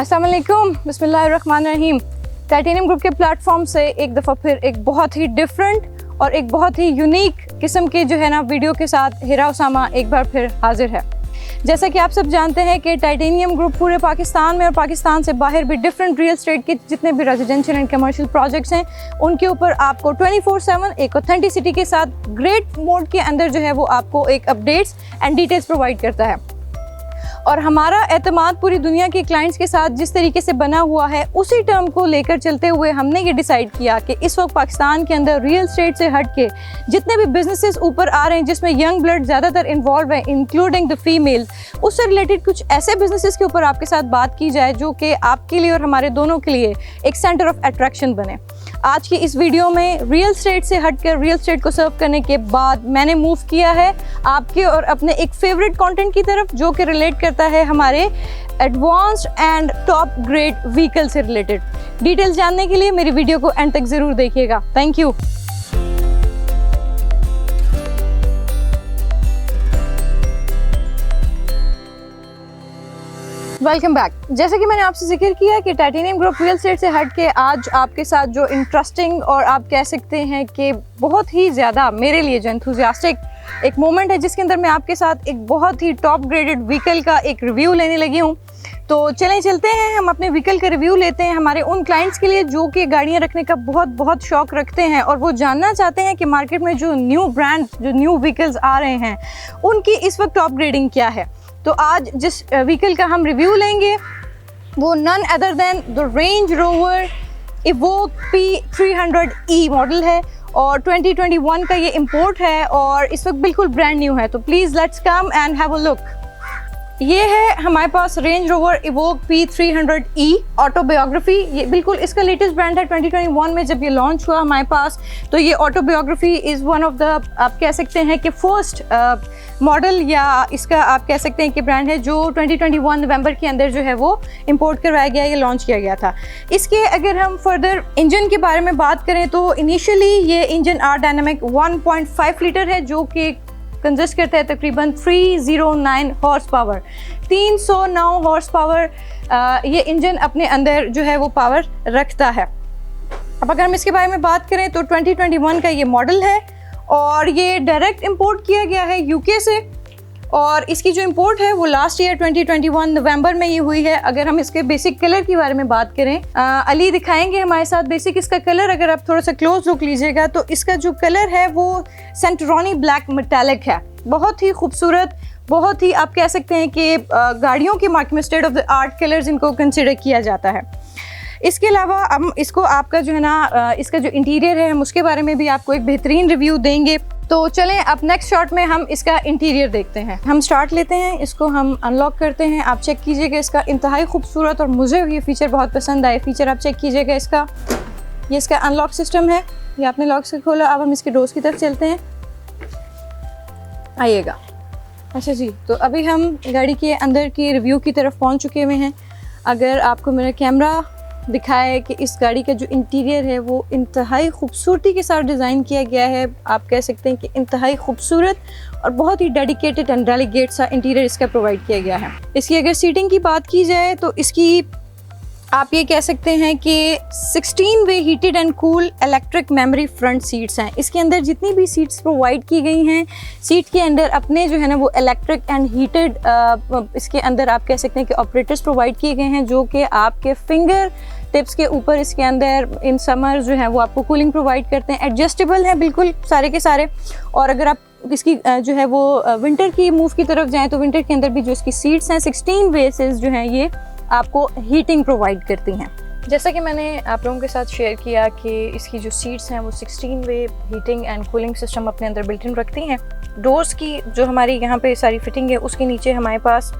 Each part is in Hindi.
अस्सलाम वालेकुम, बिस्मिल्लाहिर्रहमानिर्रहीम। टाइटेनियम ग्रुप के प्लेटफॉर्म से एक दफ़ा फिर एक बहुत ही डिफरेंट और एक बहुत ही यूनिक किस्म के जो है ना वीडियो के साथ हिरा उसामा एक बार फिर हाजिर है। जैसा कि आप सब जानते हैं कि टाइटेनियम ग्रुप पूरे पाकिस्तान में और पाकिस्तान से बाहर भी डिफरेंट रियल एस्टेट के जितने भी रेजिडेंशियल एंड कमर्शियल प्रोजेक्ट्स हैं उनके ऊपर आपको 24/7 एक ऑथेंटिसिटी के साथ ग्रेट मोड के अंदर जो है वो आपको एक अपडेट्स एंड डिटेल्स प्रोवाइड करता है। और हमारा एतमाद पूरी दुनिया के क्लाइंट्स के साथ जिस तरीके से बना हुआ है उसी टर्म को लेकर चलते हुए हमने ये डिसाइड किया कि इस वक्त पाकिस्तान के अंदर रियल एस्टेट से हट के जितने भी बिजनेसेस ऊपर आ रहे हैं जिसमें यंग ब्लड ज़्यादातर इन्वॉल्व है इंक्लूडिंग द फीमेल्स, उससे रिलेटेड कुछ ऐसे बिजनेसेस के ऊपर आपके साथ बात की जाए जो कि आपके लिए और हमारे दोनों के लिए एक सेंटर ऑफ अट्रैक्शन बने। आज की इस वीडियो में रियल एस्टेट से हटकर रियल एस्टेट को सर्व करने के बाद मैंने मूव किया है आपके और अपने एक फेवरेट कंटेंट की तरफ जो कि रिलेट करता है हमारे advanced and top grade vehicle से रिलेटेड। डिटेल्स जानने के लिए मेरी वीडियो को एंड तक ज़रूर देखिएगा। Thank you. Welcome back. जैसे कि मैंने आपसे जिक्र किया कि टाइटेनियम ग्रुप रियल एस्टेट से हट के आज आपके साथ जो इंटरेस्टिंग और आप कह सकते हैं कि बहुत ही ज़्यादा मेरे लिए जो एंथुसियास्टिक एक मोमेंट है जिसके अंदर मैं आपके साथ एक बहुत ही टॉप ग्रेडेड व्हीकल का एक रिव्यू लेने लगी हूँ। तो चलते हैं हम अपने व्हीकल का रिव्यू लेते हैं हमारे उन क्लाइंट्स के लिए जो कि गाड़ियाँ रखने का बहुत शौक रखते हैं और वो जानना चाहते हैं कि मार्केट में जो न्यू ब्रांड जो न्यू व्हीकल्स आ रहे हैं उनकी इस वक्त टॉप ग्रेडिंग क्या है। तो आज जिस व्हीकल का हम रिव्यू लेंगे वो none other than the Range Rover Evoque P300E model है और 2021 का ये इंपोर्ट है और इस वक्त बिल्कुल ब्रांड न्यू है। तो please let's come and have a look. ये है हमारे पास Range Rover Evoque P300E Autobiography. ये बिल्कुल इसका लेटेस्ट ब्रांड है। 2021 में जब ये लॉन्च हुआ हमारे पास तो ये autobiography is one of the आप कह सकते हैं कि फर्स्ट मॉडल या इसका आप कह सकते हैं कि ब्रांड है जो 2021 नवंबर के अंदर जो है वो इंपोर्ट करवाया गया या लॉन्च किया गया था। इसके अगर हम फर्दर इंजन के बारे में बात करें तो इनिशियली ये इंजन आर डायनामिक 1.5 लीटर है जो कि कंसिस्ट करता है तकरीबन 309 हॉर्स पावर। 309 हॉर्स पावर ये इंजन अपने अंदर जो है वो पावर रखता है। अब अगर हम इसके बारे में बात करें तो 2021 का ये मॉडल है और ये डायरेक्ट इंपोर्ट किया गया है यूके से और इसकी जो इंपोर्ट है वो लास्ट ईयर 2021 नवंबर में ये हुई है। अगर हम इसके बेसिक कलर के बारे में बात करें अली दिखाएंगे हमारे साथ बेसिक इसका कलर। अगर आप थोड़ा सा क्लोज लुक लीजिएगा तो इसका जो कलर है वो सेंटरोनी ब्लैक मेटालिक है। बहुत ही खूबसूरत, बहुत ही आप कह सकते हैं कि गाड़ियों के मार्केट में state of the art colours इनको कंसिडर किया जाता है। इसके अलावा हम इसको आपका जो है ना इसका जो इंटीरियर है हम उसके बारे में भी आपको एक बेहतरीन रिव्यू देंगे। तो चलें अब नेक्स्ट शॉट में हम इसका इंटीरियर देखते हैं। हम स्टार्ट लेते हैं, इसको हम अनलॉक करते हैं। आप चेक कीजिएगा इसका इंतहाई खूबसूरत और मुझे ये फीचर बहुत पसंद आए फीचर आप चेक कीजिएगा इसका। ये इसका अनलॉक सिस्टम है, ये आपने लॉक से खोला। अब हम इसके डोर्स की तरफ चलते हैं, आइएगा। अच्छा जी, तो अभी हम गाड़ी के अंदर की रिव्यू की तरफ पहुँच चुके हुए हैं। अगर आपको मेरा कैमरा दिखाया है कि इस गाड़ी का जो इंटीरियर है वो इंतहाई खूबसूरती के साथ डिज़ाइन किया गया है। आप कह सकते हैं कि इंतहाई खूबसूरत और बहुत ही डेडिकेटेड एंड डेलीगेट सा इंटीरियर इसका प्रोवाइड किया गया है। इसकी अगर सीटिंग की बात की जाए तो इसकी आप ये कह सकते हैं कि 16 way heated and cool electric memory front seats हैं। इसके अंदर जितनी भी सीट्स प्रोवाइड की गई हैं सीट के अंदर अपने जो है ना वो इलेक्ट्रिक एंड हीटेड इसके अंदर आप कह सकते हैं कि ऑपरेटर्स प्रोवाइड किए गए हैं जो कि आपके फिंगर टिप्स के ऊपर इसके अंदर इन समर जो है वो आपको कूलिंग प्रोवाइड करते हैं। एडजस्टेबल हैं बिल्कुल सारे के सारे। और अगर आप इसकी जो है वो विंटर की मूव की तरफ जाएँ तो विंटर के अंदर भी जो इसकी सीट्स हैं 16 वेसेस जो हैं ये आपको हीटिंग प्रोवाइड करती हैं। जैसा कि मैंने आप लोगों के साथ शेयर किया कि इसकी जो सीट्स हैं वो 16 वे हीटिंग एंड कूलिंग सिस्टम अपने अंदर बिल्ट इन रखती हैं। डोर्स की जो हमारी यहाँ पे सारी फिटिंग है उसके नीचे हमारे पास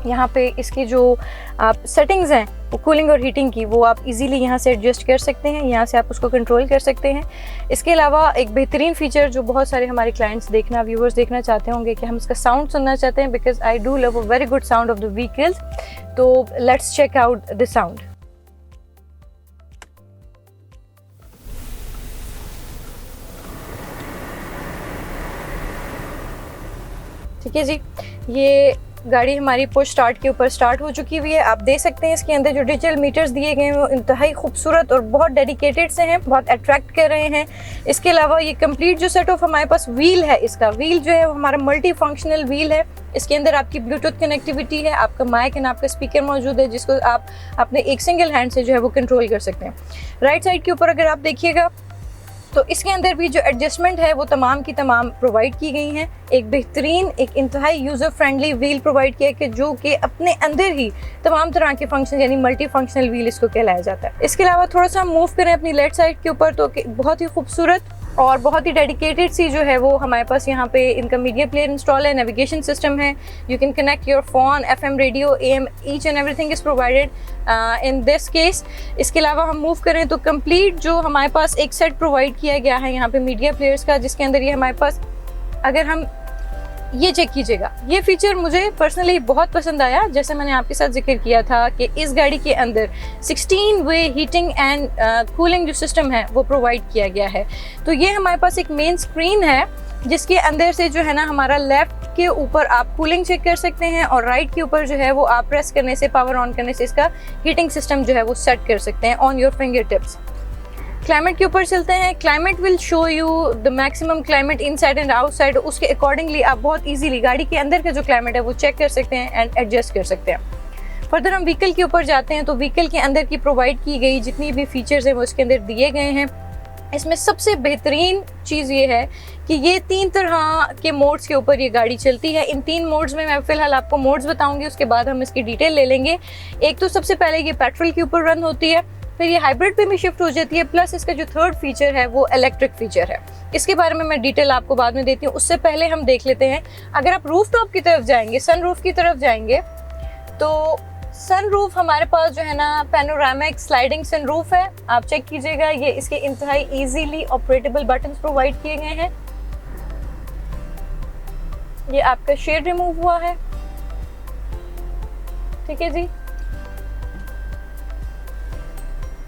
यहाँ पे इसकी जो आप सेटिंग्स हैं वो कूलिंग और हीटिंग की वो आप इजीली यहाँ से एडजस्ट कर सकते हैं, यहाँ से आप उसको कंट्रोल कर सकते हैं। इसके अलावा एक बेहतरीन फीचर जो बहुत सारे हमारे क्लाइंट्स व्यूअर्स देखना चाहते होंगे कि हम इसका साउंड सुनना चाहते हैं because I do love a very good sound of the vehicles. तो let's check out the sound. ठीक है जी, ये गाड़ी हमारी पुश स्टार्ट के ऊपर स्टार्ट हो चुकी हुई है। आप देख सकते हैं इसके अंदर जो डिजिटल मीटर्स दिए गए हैं वो इंतहाई खूबसूरत और बहुत डेडिकेटेड से हैं, बहुत अट्रैक्ट कर रहे हैं। इसके अलावा ये कंप्लीट जो सेट ऑफ हमारे पास व्हील है, इसका व्हील जो है वो हमारा मल्टी फंक्शनल व्हील है। इसके अंदर आपकी ब्लूटूथ कनेक्टिविटी है, आपका माइक एंड आपका स्पीकर मौजूद है जिसको आप अपने एक सिंगल हैंड से जो है वो कंट्रोल कर सकते हैं। राइट साइड के ऊपर अगर आप देखिएगा तो इसके अंदर भी जो एडजस्टमेंट है वो तमाम की तमाम प्रोवाइड की गई हैं। एक बेहतरीन, एक इंतहाई यूज़र फ्रेंडली व्हील प्रोवाइड किया कि जो कि अपने अंदर ही तमाम तरह के फंक्शन यानी मल्टी फंक्शनल व्हील इसको कहलाया जाता है। इसके अलावा थोड़ा सा मूव करें अपनी लेफ्ट साइड के ऊपर तो बहुत ही खूबसूरत और बहुत ही डेडिकेटेड सी जो है वो हमारे पास यहाँ पे इनका मीडिया प्लेयर इंस्टॉल है, नेविगेशन सिस्टम है। You can connect your phone, FM radio, AM, each and everything is provided in this case. इसके अलावा हम मूव करें तो कंप्लीट जो हमारे पास एक सेट प्रोवाइड किया गया है यहाँ पे मीडिया प्लेयर्स का, जिसके अंदर ये हमारे पास, अगर हम ये चेक कीजिएगा, ये फीचर मुझे पर्सनली बहुत पसंद आया। जैसे मैंने आपके साथ जिक्र किया था कि इस गाड़ी के अंदर 16 वे हीटिंग एंड कूलिंग जो सिस्टम है वो प्रोवाइड किया गया है। तो ये हमारे पास एक मेन स्क्रीन है जिसके अंदर से जो है ना हमारा लेफ्ट के ऊपर आप कूलिंग चेक कर सकते हैं और राइट के ऊपर जो है वो आप प्रेस करने से, पावर ऑन करने से इसका हीटिंग सिस्टम जो है वो सेट कर सकते हैं on your finger tips. Climate के ऊपर चलते हैं। Climate will show you the maximum climate inside and outside. उसके अकॉर्डिंगली आप बहुत इजीली गाड़ी के अंदर का जो क्लाइमेट है वो चेक कर सकते हैं एंड एडजस्ट कर सकते हैं। फर्दर हम व्हीकल के ऊपर जाते हैं तो व्हीकल के अंदर की प्रोवाइड की गई जितनी भी फीचर्स हैं वो इसके अंदर दिए गए हैं। इसमें सबसे बेहतरीन चीज़ ये है कि ये 3 तरह के मोड्स के ऊपर ये गाड़ी चलती है। इन 3 मोड्स में मैं फ़िलहाल आपको मोड्स बताऊंगी, उसके बाद हम इसकी डिटेल ले लेंगे। एक तो सबसे पहले ये पेट्रोल के ऊपर रन होती है, फिर ये हाइब्रिड पे भी शिफ्ट हो जाती है, प्लस इसका जो थर्ड फीचर है वो इलेक्ट्रिक फीचर है। इसके बारे में मैं डिटेल आपको बाद में देती हूँ। उससे पहले हम देख लेते हैं, अगर आप रूफ टॉप की तरफ जाएंगे, सन रूफ की तरफ जाएंगे तो सन रूफ हमारे पास जो है ना पैनोरामिक स्लाइडिंग सन रूफ है। आप चेक कीजिएगा, ये इसके इंतहाई इजीली ऑपरेटेबल बटन्स प्रोवाइड किए गए हैं। ये आपका शेड रिमूव हुआ है, ठीक है जी।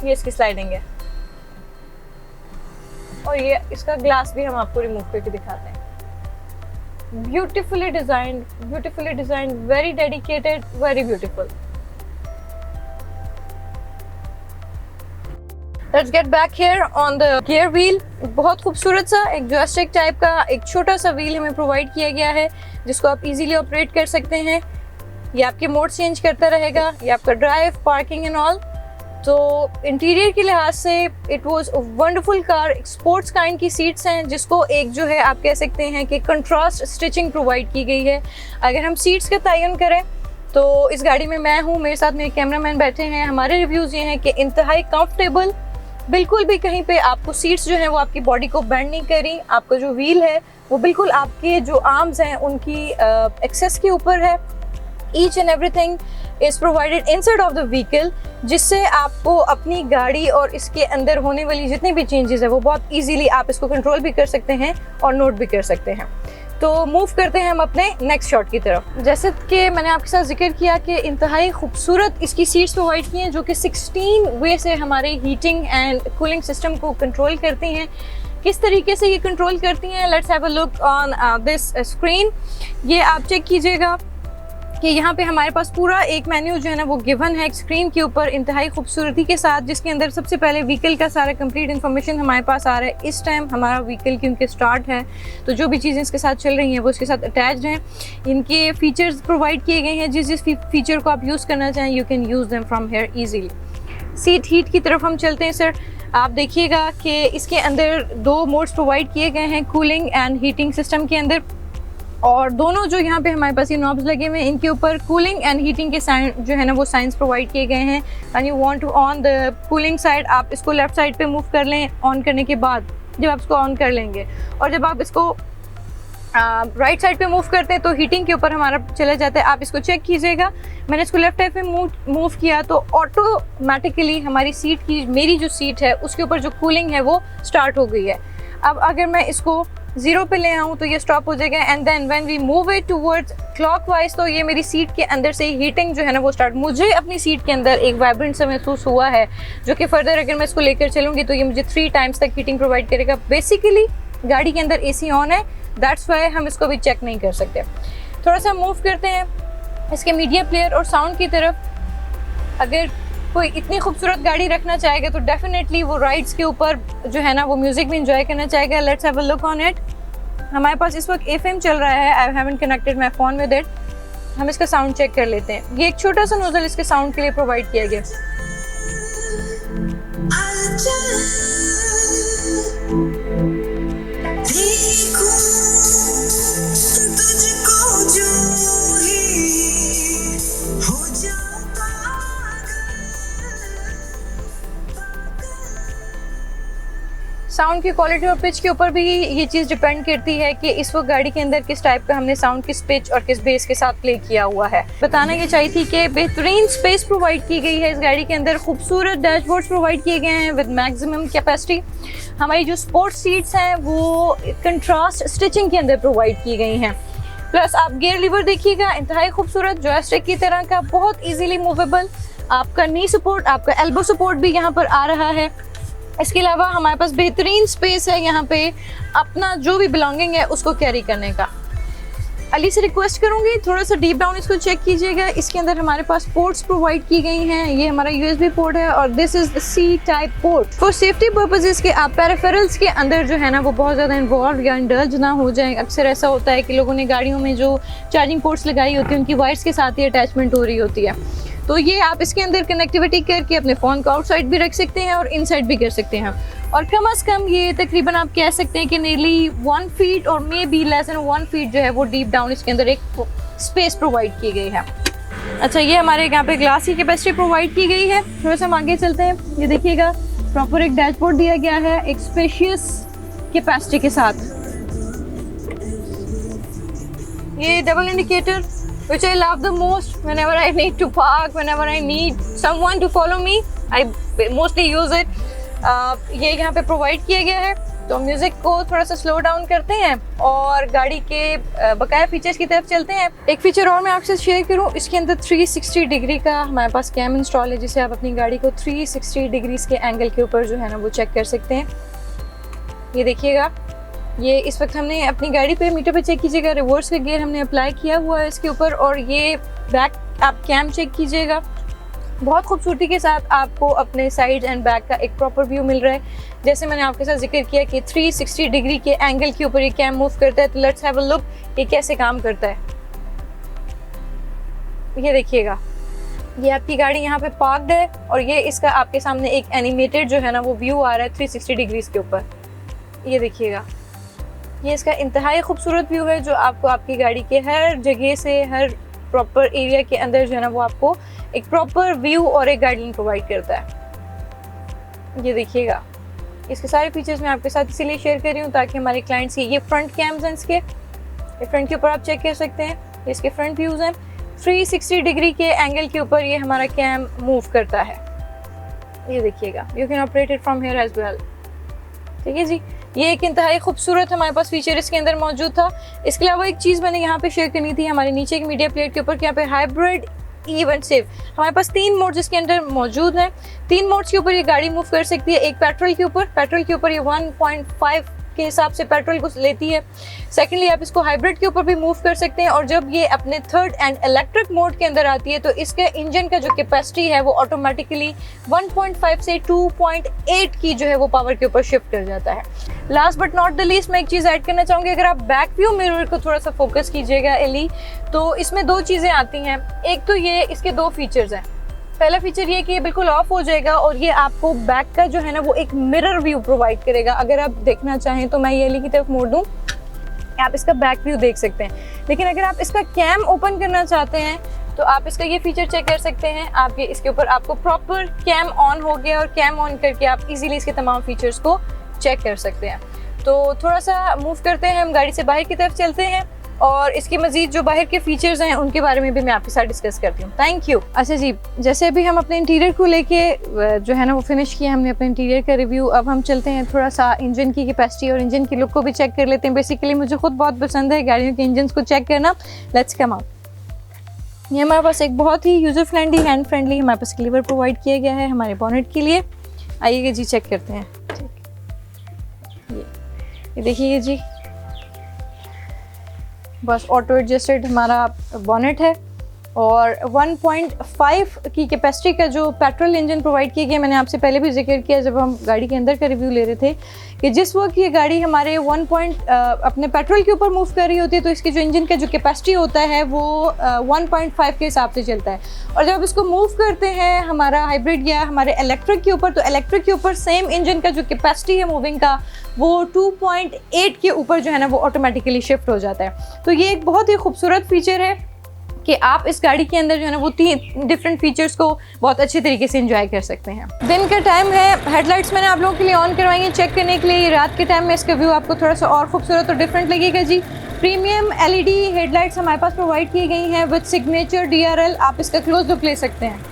ये इसकी स्लाइडिंग है और ये इसका ग्लास भी हम आपको रिमूव करके दिखाते हैं। Beautifully designed, very dedicated, very beautiful. Let's get back here on the gear wheel. बहुत खूबसूरत सा एक जॉयस्टिक टाइप का एक छोटा सा व्हील हमें प्रोवाइड किया गया है जिसको आप इजीली ऑपरेट कर सकते हैं। ये आपके मोड चेंज करता रहेगा, ये आपका ड्राइव, पार्किंग एंड ऑल। तो इंटीरियर के लिहाज से it was a wonderful car. Sports kind की सीट्स हैं जिसको एक जो है आप कह सकते हैं कि कंट्रास्ट स्टिचिंग प्रोवाइड की गई है। अगर हम सीट्स का तयन करें तो इस गाड़ी में मैं हूँ, मेरे साथ मेरे कैमरामैन बैठे हैं। हमारे रिव्यूज़ ये हैं कि इंतहाई कंफर्टेबल, बिल्कुल भी कहीं पे आपको सीट्स जो हैं वो आपकी बॉडी को बेंड नहीं करी। आपका जो व्हील है वो बिल्कुल आपके जो आर्म्स हैं उनकी एक्सेस के ऊपर है। Each and everything is provided inside of the vehicle, जिससे आपको अपनी गाड़ी और इसके अंदर होने वाली जितनी भी चेंजेस है वो बहुत इजीली आप इसको कंट्रोल भी कर सकते हैं और नोट भी कर सकते हैं। तो मूव करते हैं हम अपने नेक्स्ट शॉट की तरफ। जैसे कि मैंने आपके साथ जिक्र किया कि इंतहाई खूबसूरत इसकी सीट्स प्रोवाइड की हैं जो कि 16 वे से हमारे हीटिंग एंड कूलिंग सिस्टम को कंट्रोल करती हैं। किस तरीके से ये कंट्रोल करती हैं, let's have a look on this screen. ये आप चेक कीजिएगा कि यहाँ पे हमारे पास पूरा एक मेन्यू जो है ना वो गिवन है स्क्रीन के ऊपर इंतहाई खूबसूरती के साथ, जिसके अंदर सबसे पहले व्हीकल का सारा कंप्लीट इन्फॉर्मेशन हमारे पास आ रहा है। इस टाइम हमारा व्हीकल क्योंकि स्टार्ट है तो जो भी चीज़ें इसके साथ चल रही हैं वो इसके साथ अटैच्ड हैं। इनके फीचर्स प्रोवाइड किए गए हैं, जिस फीचर को आप यूज़ करना चाहें you can use them from here easily. Seat heat की तरफ हम चलते हैं सर। आप देखिएगा कि इसके अंदर 2 मोड्स प्रोवाइड किए गए हैं कूलिंग एंड हीटिंग सिस्टम के अंदर, और दोनों जो यहाँ पे हमारे पास ये नॉब्स लगे हुए हैं इनके ऊपर कूलिंग एंड हीटिंग के साइन जो है ना वो साइंस प्रोवाइड किए गए हैं। And you want to on the cooling side, आप इसको लेफ्ट साइड पे मूव कर लें ऑन करने के बाद, जब आप इसको ऑन कर लेंगे, और जब आप इसको राइट साइड पे मूव करते हैं तो हीटिंग के ऊपर हमारा चला जाता है। आप इसको चेक कीजिएगा, मैंने इसको लेफ्ट साइड पे मूव किया तो ऑटोमेटिकली हमारी सीट की, मेरी जो सीट है उसके ऊपर जो कूलिंग है वो स्टार्ट हो गई है। अब अगर मैं इसको 0 पे ले आऊँ तो ये स्टॉप हो जाएगा, and then when we move it towards clockwise तो ये मेरी सीट के अंदर से हीटिंग जो है ना वो स्टार्ट। मुझे अपनी सीट के अंदर एक वाइब्रेंट सा महसूस हुआ है जो कि फर्दर अगर मैं इसको लेकर चलूँगी तो ये मुझे 3 टाइम्स तक हीटिंग प्रोवाइड करेगा। बेसिकली गाड़ी के अंदर AC ऑन है, दैट्स वाई हम इसको भी चेक नहीं कर सकते। थोड़ा सा मूव करते हैं इसके मीडिया प्लेयर और साउंड की तरफ अगर कोई इतनी खूबसूरत गाड़ी रखना चाहेगा तो डेफिनेटली वो राइड्स के ऊपर जो है ना वो म्यूज़िक भी इंजॉय करना चाहेगा। Let's have a look on it. हमारे पास इस वक्त FM चल रहा है। I haven't connected my phone with it. हम इसका साउंड चेक कर लेते हैं। ये एक छोटा सा नोजल इसके साउंड के लिए प्रोवाइड किया गया। साउंड की क्वालिटी और पिच के ऊपर भी ये चीज़ डिपेंड करती है कि इस वक्त गाड़ी के अंदर किस टाइप का हमने साउंड किस पिच और किस बेस के साथ प्ले किया हुआ है। बताना ये चाहिए थी कि बेहतरीन स्पेस प्रोवाइड की गई है इस गाड़ी के अंदर। खूबसूरत डैशबोर्ड्स प्रोवाइड किए गए हैं विद मैक्सिमम कैपेसिटी। हमारी जो स्पोर्ट्स सीट्स हैं वो कंट्रास्ट स्टिचिंग के अंदर प्रोवाइड की गई हैं। प्लस आप गियर लीवर देखिएगा, इंतहाई खूबसूरत जॉयस्टिक की तरह का, बहुत ईजीली मूवेबल। आपका नी सपोर्ट, आपका एल्बो सपोर्ट भी यहाँ पर आ रहा है। इसके अलावा हमारे पास बेहतरीन स्पेस है यहाँ पे अपना जो भी बिलोंगिंग है उसको कैरी करने का। अली से रिक्वेस्ट करूँगी थोड़ा सा डीप डाउन इसको चेक कीजिएगा। इसके अंदर हमारे पास पोर्ट्स प्रोवाइड की गई हैं। ये हमारा USB पोर्ट है और this is the C type port. For safety purposes के आप पेरिफेरल्स के अंदर जो है ना वो बहुत ज़्यादा इन्वॉल्व या इंडल्ज ना हो जाए। अक्सर ऐसा होता है कि लोगों ने गाड़ियों में जो चार्जिंग पोर्ट्स लगाई होती है उनकी वायर्स के साथ ही अटैचमेंट हो रही होती है, तो ये आप इसके अंदर कनेक्टिविटी करके अपने फ़ोन को आउटसाइड भी रख सकते हैं और इनसाइड भी कर सकते हैं। और कम अज़ कम ये तकरीबन आप कह सकते हैं कि नियरली 1 फीट और may be less than 1 feet जो है वो डीप डाउन इसके अंदर एक स्पेस प्रोवाइड की गई है। अच्छा, ये हमारे यहाँ पे ग्लास की कैपेसिटी प्रोवाइड की गई है। थोड़ा सा हम आगे चलते हैं। ये देखिएगा प्रॉपर एक डैशबोर्ड दिया गया है एक स्पेशियस कैपेसिटी के साथ। ये double indicator which I love the most whenever I need to park, whenever I need someone to follow me, I mostly use it. ये यहाँ पे प्रोवाइड किया गया है। तो म्यूज़िक को थोड़ा सा स्लो डाउन करते हैं और गाड़ी के बकाया फीचर्स की तरफ चलते हैं। एक फीचर और मैं आपसे शेयर करूँ, इसके अंदर 360 डिग्री का हमारे पास कैम इंस्टॉल है, जिससे आप अपनी गाड़ी को 360 डिग्रीज के एंगल के ऊपर जो है ना वो चेक कर सकते हैं। ये देखिएगा, ये इस वक्त हमने अपनी गाड़ी पे मीटर पे चेक कीजिएगा, रिवर्स का गियर हमने अप्लाई किया हुआ है इसके ऊपर। और ये बैक आप कैम चेक कीजिएगा, बहुत खूबसूरती के साथ आपको अपने साइड एंड बैक का एक प्रॉपर व्यू मिल रहा है। जैसे मैंने आपके साथ जिक्र किया कि 360 डिग्री के एंगल के ऊपर ये कैम मूव करता है। तो लेट्स हैव अ लुक ये कैसे काम करता है। ये देखिएगा, ये आपकी गाड़ी यहाँ पे पार्क्ड है और ये इसका आपके सामने एक एनिमेटेड जो है ना वो व्यू आ रहा है 360 डिग्रीज के ऊपर। ये देखिएगा, ये इसका इंतहाई खूबसूरत व्यू है जो आपको आपकी गाड़ी के हर जगह से हर प्रॉपर एरिया के अंदर जो है ना वो आपको एक प्रॉपर व्यू और एक गाइडलाइन प्रोवाइड करता है। ये देखिएगा, इसके सारे फीचर्स मैं आपके साथ इसीलिए शेयर कर रही हूँ ताकि हमारे क्लाइंट्स की ये फ्रंट कैम्स हैं, इसके फ्रंट के ऊपर आप चेक कर सकते हैं। इसके फ्रंट व्यूज़ हैं, 360 डिग्री के एंगल के ऊपर ये हमारा कैम मूव करता है। ये देखिएगा, you can operate it from here as well. ठीक है जी, ये एक इंतहाई खूबसूरत हमारे पास फीचर इसके अंदर मौजूद था। इसके अलावा एक चीज़ मैंने यहाँ पे शेयर करनी थी हमारे नीचे एक मीडिया प्लेट के ऊपर कि यहाँ पे हाइब्रिड इवन सेव हमारे पास 3 मोड्स इसके अंदर मौजूद हैं। 3 मोड्स के ऊपर ये गाड़ी मूव कर सकती है। एक पेट्रोल के ऊपर ये 1.5 के हिसाब से पेट्रोल को लेती है। सेकेंडली आप इसको हाइब्रिड के ऊपर भी मूव कर सकते हैं और जब ये अपने थर्ड एंड इलेक्ट्रिक मोड के अंदर आती है तो इसके इंजन का जो कैपेसिटी है वो ऑटोमेटिकली 1.5 से 2.8 की जो है वो पावर के ऊपर शिफ्ट कर जाता है। Last but not the least मैं एक चीज़ ऐड करना चाहूँगी, अगर आप बैक व्यू मिरर को थोड़ा सा फोकस कीजिएगा एली, तो इसमें 2 चीज़ें आती हैं। एक तो ये इसके 2 फीचर्स हैं। पहला फीचर ये कि ये बिल्कुल ऑफ हो जाएगा और ये आपको बैक का जो है ना वो एक मिरर व्यू प्रोवाइड करेगा। अगर आप देखना चाहें तो मैं ये एली की तरफ मोड़ दूँ, आप इसका बैक व्यू देख सकते हैं। लेकिन अगर आप इसका कैम ओपन करना चाहते हैं तो आप इसका ये फीचर चेक कर सकते हैं। आप ये इसके ऊपर आपको प्रॉपर कैम ऑन हो गया और कैम ऑन करके आप इजीली इसके तमाम फीचर्स को चेक कर सकते हैं। तो थोड़ा सा मूव करते हैं, हम गाड़ी से बाहर की तरफ चलते हैं और इसके मजीद जो बाहर के फीचर्स हैं उनके बारे में भी मैं आपके साथ डिस्कस करती हूँ। Thank you. अच्छा जी, जैसे अभी हम अपने इंटीरियर को लेके जो है ना वो फिनिश किया हमने अपने इंटीरियर का रिव्यू, अब हम चलते हैं थोड़ा सा इंजन की कैपेसिटी और इंजन की लुक को भी चेक कर लेते हैं। बेसिकली मुझे खुद बहुत पसंद है गाड़ियों के इंजन को चेक करना। Let's come out. ये हमारे पास एक बहुत ही यूज़र फ्रेंडली, हैंड फ्रेंडली हमारे पास लीवर प्रोवाइड किया गया है हमारे बॉनेट के लिए। आइएगा जी, चेक करते हैं। ये देखिए जी, बस ऑटो एडजस्टेड हमारा बॉनेट है और 1.5 की कैपेसिटी का जो पेट्रोल इंजन प्रोवाइड किया गया। मैंने आपसे पहले भी जिक्र किया जब हम गाड़ी के अंदर का रिव्यू ले रहे थे कि जिस वक्त ये गाड़ी हमारे अपने पेट्रोल के ऊपर मूव कर रही होती है तो इसकी जो इंजन का जो कैपेसिटी होता है वो 1.5 के हिसाब से चलता है, और जब इसको मूव करते हैं हमारा हाइब्रिड या हमारे इलेक्ट्रिक के ऊपर, तो इलेक्ट्रिक के ऊपर सेम इंजन का जो कैपेसिटी है मूविंग का वो 2.8 के ऊपर जो है ना वो ऑटोमेटिकली शिफ्ट हो जाता है। तो ये एक बहुत ही खूबसूरत फीचर है कि आप इस गाड़ी के अंदर जो है ना वो 3 डिफरेंट फीचर्स को बहुत अच्छे तरीके से एंजॉय कर सकते हैं। दिन का टाइम है, हेडलाइट्स मैंने आप लोगों के लिए ऑन करवाई हैं चेक करने के लिए। रात के टाइम में इसका व्यू आपको थोड़ा सा और खूबसूरत और डिफरेंट लगेगा जी। प्रीमियम एलईडी हेडलाइट्स हमारे पास प्रोवाइड की गई हैं विद सिग्नेचर DRL। आप इसका क्लोज लुक ले सकते हैं।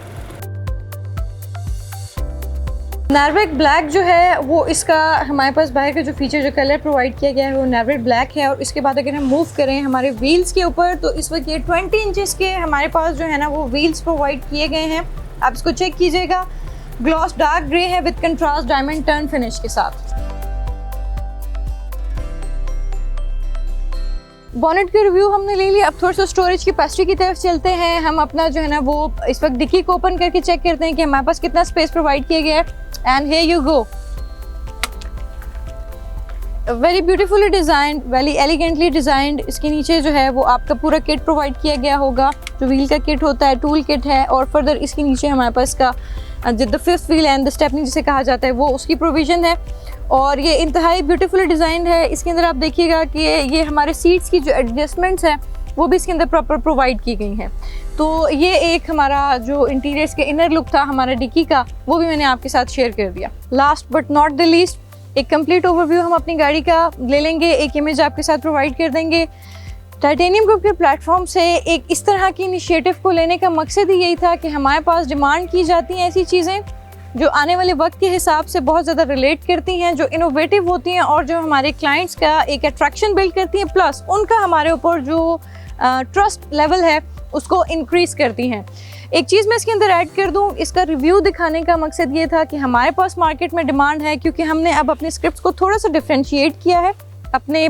नार्विक ब्लैक जो है वो इसका हमारे पास बाहर का जो फीचर जो कलर प्रोवाइड किया गया है वो नार्विक ब्लैक है। और इसके बाद अगर हम मूव करें हमारे व्हील्स के ऊपर तो इस वक्त ये 20 इंचेस के हमारे पास जो है ना वो व्हील्स प्रोवाइड किए गए हैं। आप इसको चेक कीजिएगा। ग्लॉस डार्क ग्रे है with contrast diamond turn finish के साथ। बॉनेट का रिव्यू हमने ले लिया। अब थोड़ा सा स्टोरेज कैपेसिटी की तरफ चलते हैं। हम अपना जो है ना वो इस वक्त डिक्की को ओपन करके चेक करते हैं कि हमारे पास कितना स्पेस प्रोवाइड किया गया है। And here you go, very beautifully designed, very elegantly designed. इसके नीचे जो है वो आपका पूरा किट प्रोवाइड किया गया होगा, जो व्हील का किट होता है, टूल किट है। और फर्दर इसके नीचे हमारे पास का जो the fifth wheel and the stepney जिसे कहा जाता है वो उसकी प्रोविज़न है। और ये इंतहाई ब्यूटीफुली डिज़ाइंड है। इसके अंदर आप देखिएगा कि ये हमारे सीट्स की जो एडजस्टमेंट्स हैं वो भी इसके अंदर प्रॉपर प्रोवाइड की गई हैं। तो ये एक हमारा जो इंटीरियर्स के इनर लुक था हमारा डिक्की का वो भी मैंने आपके साथ शेयर कर दिया। Last but not the least एक कंप्लीट ओवरव्यू हम अपनी गाड़ी का ले लेंगे, एक इमेज आपके साथ प्रोवाइड कर देंगे। टाइटेनियम ग्रुप के प्लेटफॉर्म से एक इस तरह की इनिशिएटिव को लेने का मकसद ही यही था कि हमारे पास डिमांड की जाती हैं ऐसी चीज़ें जो आने वाले वक्त के हिसाब से बहुत ज़्यादा रिलेट करती हैं, जो इनोवेटिव होती हैं और जो हमारे क्लाइंट्स का एक अट्रैक्शन बिल्ड करती हैं, प्लस उनका हमारे ऊपर जो ट्रस्ट लेवल है उसको इंक्रीज़ करती हैं। एक चीज़ मैं इसके अंदर ऐड कर दूं, इसका रिव्यू दिखाने का मकसद ये था कि हमारे पास मार्केट में डिमांड है, क्योंकि हमने अब अपने स्क्रिप्ट्स को थोड़ा सा डिफ्रेंशिएट किया है। अपने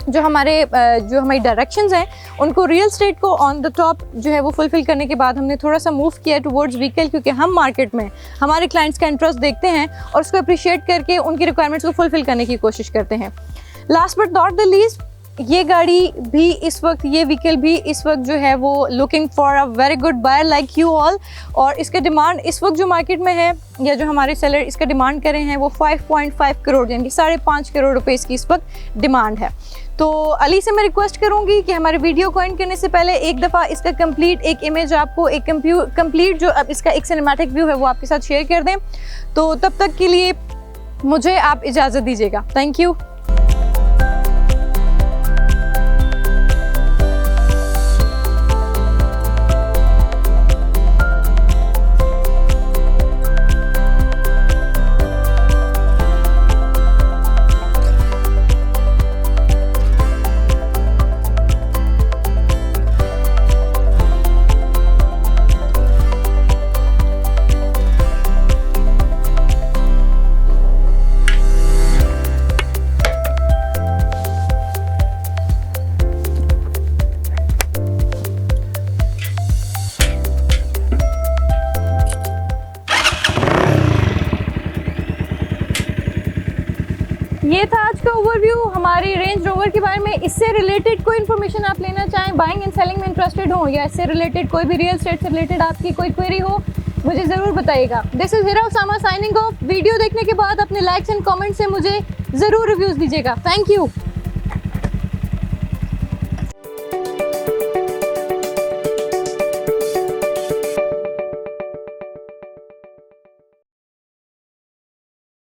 जो हमारी डायरेक्शंस हैं उनको रियल स्टेट को ऑन द टॉप जो है वो फुलफिल करने के बाद हमने थोड़ा सा मूव किया टुवर्ड्स व्हीकल, क्योंकि हम मार्केट में हमारे क्लाइंट्स का इंटरेस्ट देखते हैं और उसको अप्रिशिएट करके उनकी रिक्वायरमेंट्स को फुलफिल करने की कोशिश करते हैं। Last but not the least, ये गाड़ी भी इस वक्त, ये व्हीकल भी इस वक्त जो है वो looking for a very good buyer like you all. और इसका डिमांड इस वक्त जो मार्केट में है या जो हमारे सेलर इसका डिमांड कर रहे हैं वो 5.5 करोड़ यानी 5.5 करोड़ रुपए इसकी इस वक्त डिमांड है। तो अली से मैं रिक्वेस्ट करूंगी कि हमारे वीडियो को एंड करने से पहले एक दफ़ा इसका कंप्लीट एक इमेज आपको एक कंप्लीट जो अब इसका एक सिनेमैटिक व्यू है वो आपके साथ शेयर कर दें। तो तब तक के लिए मुझे आप इजाज़त दीजिएगा। Thank you. ये था आज का ओवरव्यू हमारी रेंज रोवर के बारे में। इससे रिलेटेड कोई इन्फॉर्मेशन आप लेना चाहें, बाइंग एंड सेलिंग में इंटरेस्टेड हो या इससे रिलेटेड कोई भी रियल एस्टेट से रिलेटेड आपकी कोई क्वेरी हो, मुझे ज़रूर बताइएगा। This is Hira Usama signing off. Video देखने के बाद अपने लाइक्स एंड कमेंट से मुझे ज़रूर रिव्यूज़ दीजिएगा। Thank you.